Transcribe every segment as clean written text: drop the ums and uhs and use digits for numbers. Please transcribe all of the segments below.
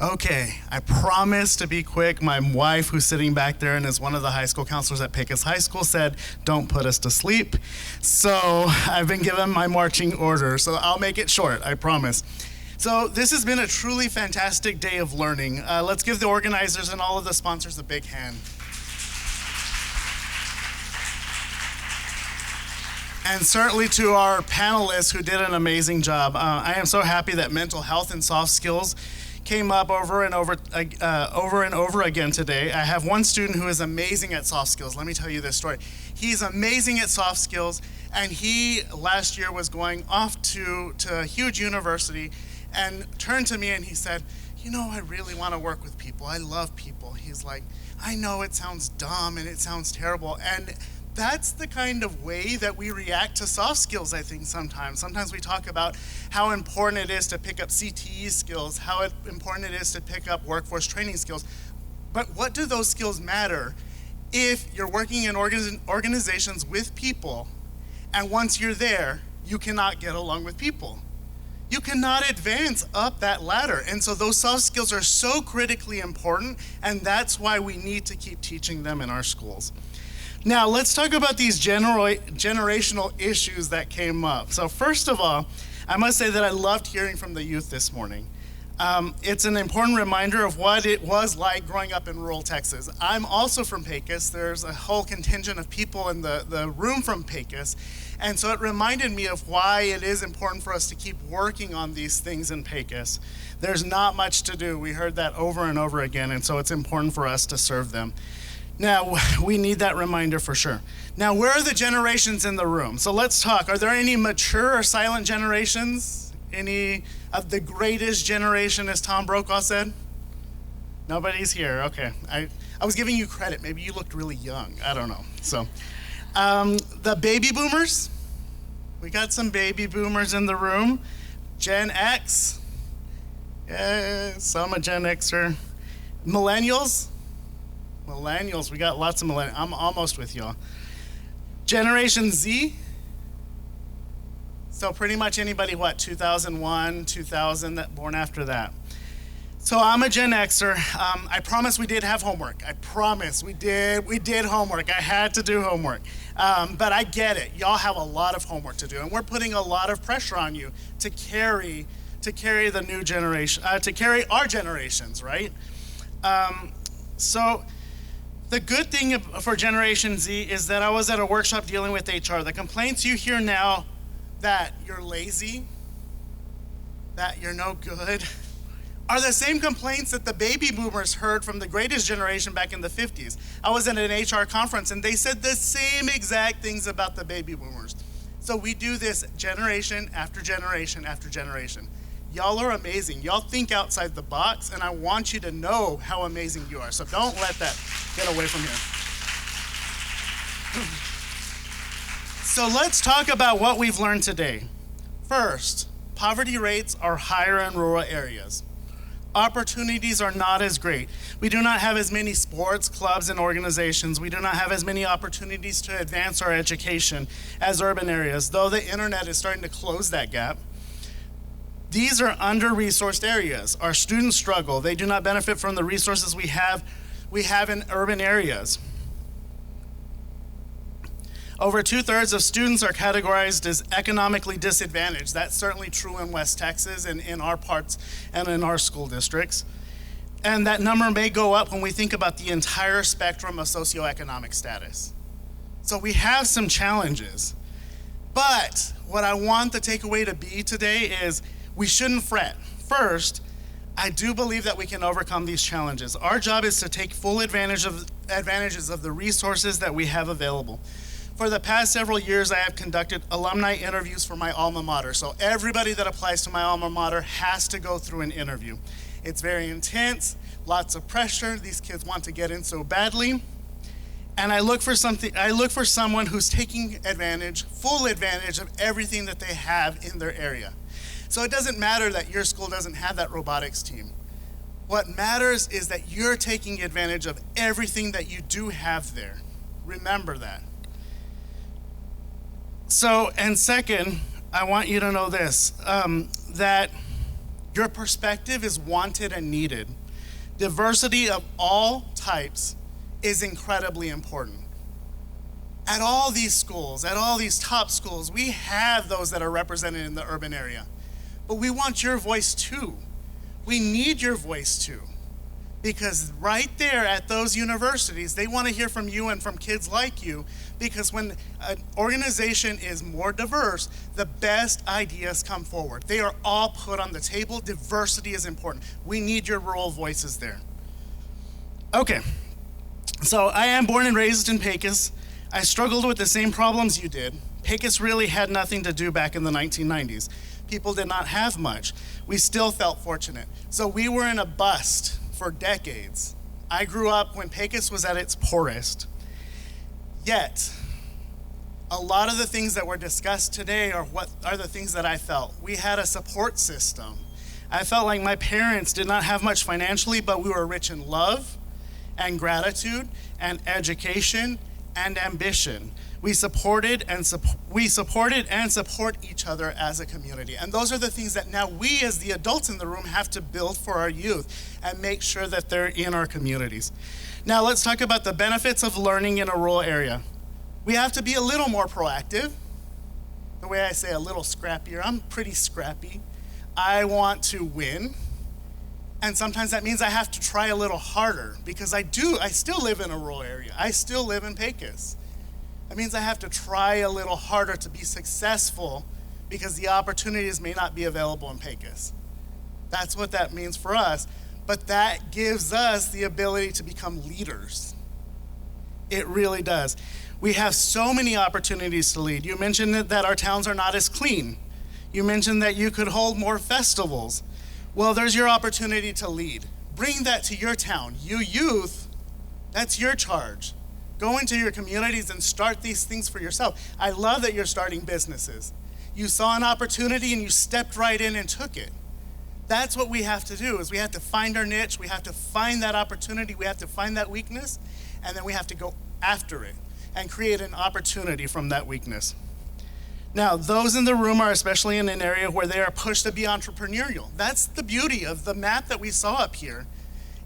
Okay, I promise to be quick. My wife, who's sitting back there and is one of the high school counselors at Pecos High School, said, don't put us to sleep. So I've been given my marching order, so I'll make it short, I promise. So this has been a truly fantastic day of learning. Let's give the organizers and all of the sponsors a big hand. And certainly to our panelists who did an amazing job. I am so happy that mental health and soft skills came up over and over again today. I have one student who is amazing at soft skills. Let me tell you this story. He's amazing at soft skills, and he last year was going off to a huge university and turned to me and he said, you know, I really want to work with people. I love people. He's like, I know it sounds dumb and it sounds terrible. And that's the kind of way that we react to soft skills, I think, sometimes. Sometimes we talk about how important it is to pick up CTE skills, how important it is to pick up workforce training skills. But what do those skills matter if you're working in organizations with people, and once you're there, you cannot get along with people? You cannot advance up that ladder. And so those soft skills are so critically important, and that's why we need to keep teaching them in our schools. Now, let's talk about these generational issues that came up. So first of all, I must say that I loved hearing from the youth this morning. It's an important reminder of what it was like growing up in rural Texas. I'm also from Pecos. There's a whole contingent of people in the room from Pecos. And so it reminded me of why it is important for us to keep working on these things in Pecos. There's not much to do. We heard that over and over again, and so it's important for us to serve them. Now, we need that reminder for sure. Now, where are the generations in the room? So let's talk. Are there any mature or silent generations? Any of the greatest generation, as Tom Brokaw said? Nobody's here, okay. I was giving you credit. Maybe you looked really young, I don't know. So, the baby boomers? We got some baby boomers in the room. Gen X? Yeah, some a Gen Xer. Millennials? Millennials, we got lots of millennials. I'm almost with y'all. Generation Z? So pretty much anybody, 2001, 2000, that born after that. So I'm a Gen Xer. I promise we did have homework. I promise we did homework. I had to do homework. But I get it. Y'all have a lot of homework to do, and we're putting a lot of pressure on you to carry the new generation, to carry our generations, right? So the good thing for Generation Z is that I was at a workshop dealing with HR. The complaints you hear now, that you're lazy, that you're no good, are the same complaints that the baby boomers heard from the greatest generation back in the 50s. I was at an HR conference and they said the same exact things about the baby boomers. So we do this generation after generation after generation. Y'all are amazing. Y'all think outside the box, and I want you to know how amazing you are. So don't let that get away from here. So let's talk about what we've learned today. First, poverty rates are higher in rural areas. Opportunities are not as great. We do not have as many sports, clubs, and organizations. We do not have as many opportunities to advance our education as urban areas, though the internet is starting to close that gap. These are under-resourced areas. Our students struggle. They do not benefit from the resources we have in urban areas. Over 2/3 of students are categorized as economically disadvantaged. That's certainly true in West Texas and in our parts and in our school districts. And that number may go up when we think about the entire spectrum of socioeconomic status. So we have some challenges. But what I want the takeaway to be today is we shouldn't fret. First, I do believe that we can overcome these challenges. Our job is to take full advantages of the resources that we have available. For the past several years, I have conducted alumni interviews for my alma mater. So everybody that applies to my alma mater has to go through an interview. It's very intense, lots of pressure. These kids want to get in so badly. And I look for someone who's taking full advantage of everything that they have in their area. So it doesn't matter that your school doesn't have that robotics team. What matters is that you're taking advantage of everything that you do have there. Remember that. So, and second, I want you to know this, that Your perspective is wanted and needed. Diversity of all types is incredibly important. At all these schools, at all these top schools, we have those that are represented in the urban area. But we want your voice too. We need your voice too. Because right there at those universities, they want to hear from you and from kids like you. Because when an organization is more diverse, the best ideas come forward. They are all put on the table. Diversity is important. We need your rural voices there. Okay, so I am born and raised in Pecos. I struggled with the same problems you did. Pecos really had nothing to do back in the 1990s. People did not have much. We still felt fortunate. So we were in a bust for decades. I grew up when Pecos was at its poorest. Yet, a lot of the things that were discussed today are the things that I felt. We had a support system. I felt like my parents did not have much financially, but we were rich in love and gratitude and education and ambition. We supported and support each other as a community. And those are the things that now we as the adults in the room have to build for our youth and make sure that they're in our communities. Now let's talk about the benefits of learning in a rural area. We have to be a little more proactive. The way I say a little scrappier, I'm pretty scrappy. I want to win. And sometimes that means I have to try a little harder because I still live in a rural area. I still live in Pecos. That means I have to try a little harder to be successful because the opportunities may not be available in Pecos. That's what that means for us. But that gives us the ability to become leaders. It really does. We have so many opportunities to lead. You mentioned that our towns are not as clean. You mentioned that you could hold more festivals. Well, there's your opportunity to lead. Bring that to your town. You youth, that's your charge. Go into your communities and start these things for yourself. I love that you're starting businesses. You saw an opportunity and you stepped right in and took it. That's what we have to do, is we have to find our niche, we have to find that opportunity, we have to find that weakness, and then we have to go after it and create an opportunity from that weakness. Now, those in the room are especially in an area where they are pushed to be entrepreneurial. That's the beauty of the map that we saw up here,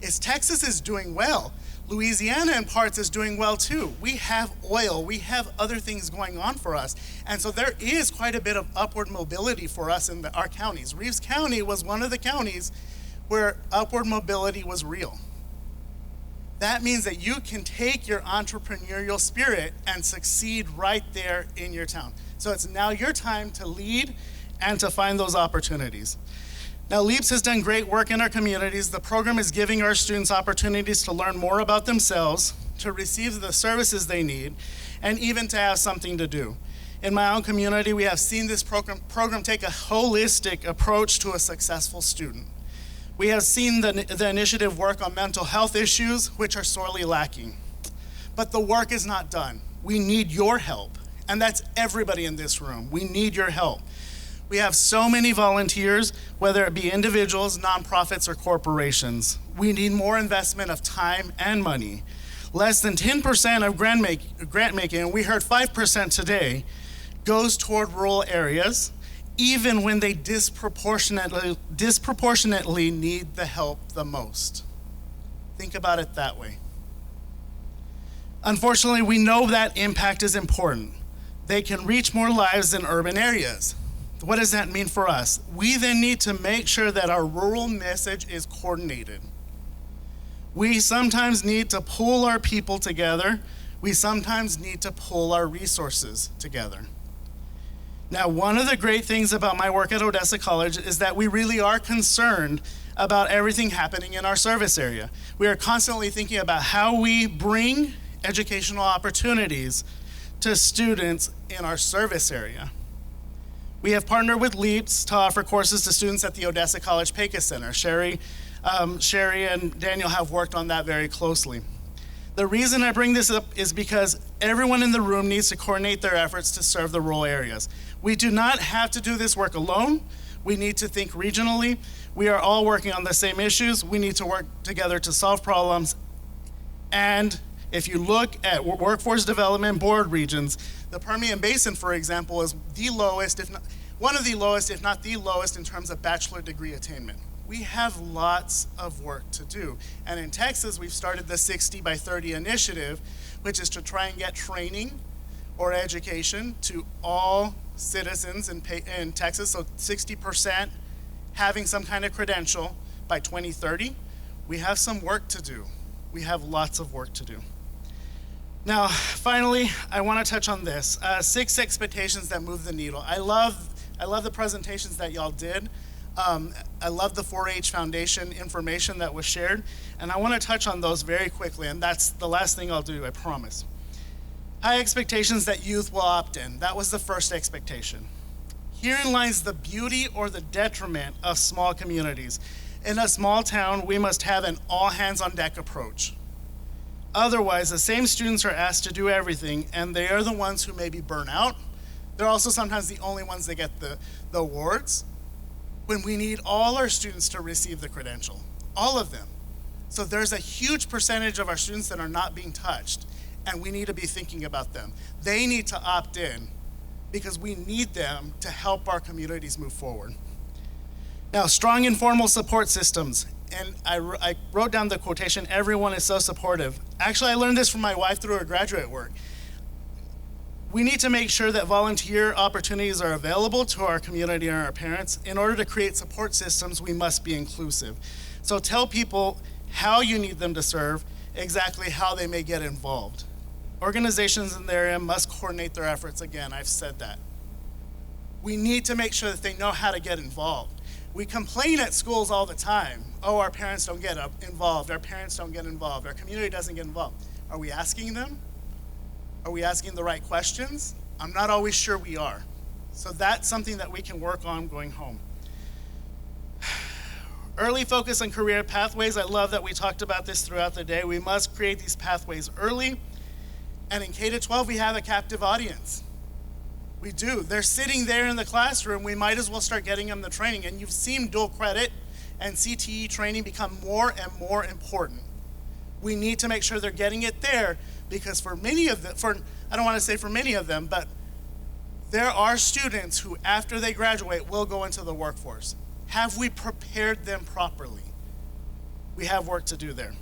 is Texas is doing well. Louisiana in parts is doing well too. We have oil, we have other things going on for us. And so there is quite a bit of upward mobility for us in our counties. Reeves County was one of the counties where upward mobility was real. That means that you can take your entrepreneurial spirit and succeed right there in your town. So it's now your time to lead and to find those opportunities. Now, LEAPS has done great work in our communities. The program is giving our students opportunities to learn more about themselves, to receive the services they need, and even to have something to do. In my own community, we have seen this program take a holistic approach to a successful student. We have seen the initiative work on mental health issues, which are sorely lacking. But the work is not done. We need your help. And that's everybody in this room. We need your help. We have so many volunteers, whether it be individuals, nonprofits, or corporations. We need more investment of time and money. Less than 10% of grant making, and we heard 5% today, goes toward rural areas, even when they disproportionately need the help the most. Think about it that way. Unfortunately, we know that impact is important. They can reach more lives in urban areas. What does that mean for us? We then need to make sure that our rural message is coordinated. We sometimes need to pull our people together. We sometimes need to pull our resources together. Now, one of the great things about my work at Odessa College is that we really are concerned about everything happening in our service area. We are constantly thinking about how we bring educational opportunities to students in our service area. We have partnered with LEAPS to offer courses to students at the Odessa College Pecos Center. Sherry and Daniel have worked on that very closely. The reason I bring this up is because everyone in the room needs to coordinate their efforts to serve the rural areas. We do not have to do this work alone. We need to think regionally. We are all working on the same issues. We need to work together to solve problems. And if you look at workforce development board regions, the Permian Basin, for example, is the lowest, if not, one of the lowest, if not the lowest, in terms of bachelor degree attainment. We have lots of work to do. And in Texas, we've started the 60 by 30 initiative, which is to try and get training or education to all citizens in Texas, so 60% having some kind of credential by 2030. We have some work to do. We have lots of work to do. Now, finally, I want to touch on this. 6 expectations that move the needle. I love the presentations that y'all did. I love the 4-H Foundation information that was shared, and I want to touch on those very quickly, and that's the last thing I'll do, I promise. High expectations that youth will opt in. That was the first expectation. Herein lies the beauty or the detriment of small communities. In a small town, we must have an all-hands-on-deck approach. Otherwise, the same students are asked to do everything, and they are the ones who maybe burn out. They're also sometimes the only ones that get the awards, when we need all our students to receive the credential, all of them. So there's a huge percentage of our students that are not being touched, and we need to be thinking about them. They need to opt in because we need them to help our communities move forward. Now, strong informal support systems. And I wrote down the quotation, everyone is so supportive. Actually, I learned this from my wife through her graduate work. We need to make sure that volunteer opportunities are available to our community and our parents. In order to create support systems, we must be inclusive. So tell people how you need them to serve, exactly how they may get involved. Organizations in the area must coordinate their efforts. Again, I've said that. We need to make sure that they know how to get involved. We complain at schools all the time. Oh, our parents don't get involved. Our parents don't get involved. Our community doesn't get involved. Are we asking them? Are we asking the right questions? I'm not always sure we are. So that's something that we can work on going home. Early focus on career pathways. I love that we talked about this throughout the day. We must create these pathways early. And in K-12, we have a captive audience. We do. They're sitting there in the classroom. We might as well start getting them the training. And you've seen dual credit and CTE training become more and more important. We need to make sure they're getting it there, because for many of them, I don't want to say for many of them, but there are students who, after they graduate, will go into the workforce. Have we prepared them properly? We have work to do there.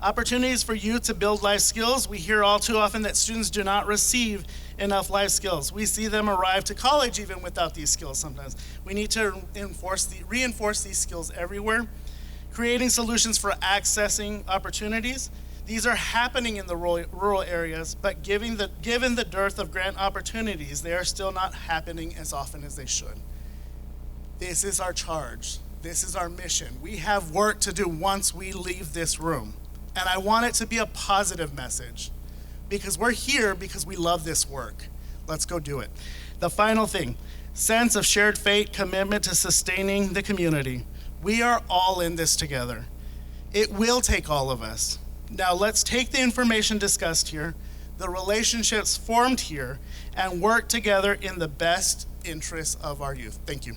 Opportunities for youth to build life skills. We hear all too often that students do not receive enough life skills. We see them arrive to college even without these skills sometimes. We need to reinforce these skills everywhere. Creating solutions for accessing opportunities. These are happening in the rural areas, but given the dearth of grant opportunities, they are still not happening as often as they should. This is our charge. This is our mission. We have work to do once we leave this room. And I want it to be a positive message, because we're here because we love this work. Let's go do it. The final thing, sense of shared fate, commitment to sustaining the community. We are all in this together. It will take all of us. Now let's take the information discussed here, the relationships formed here, and work together in the best interests of our youth. Thank you.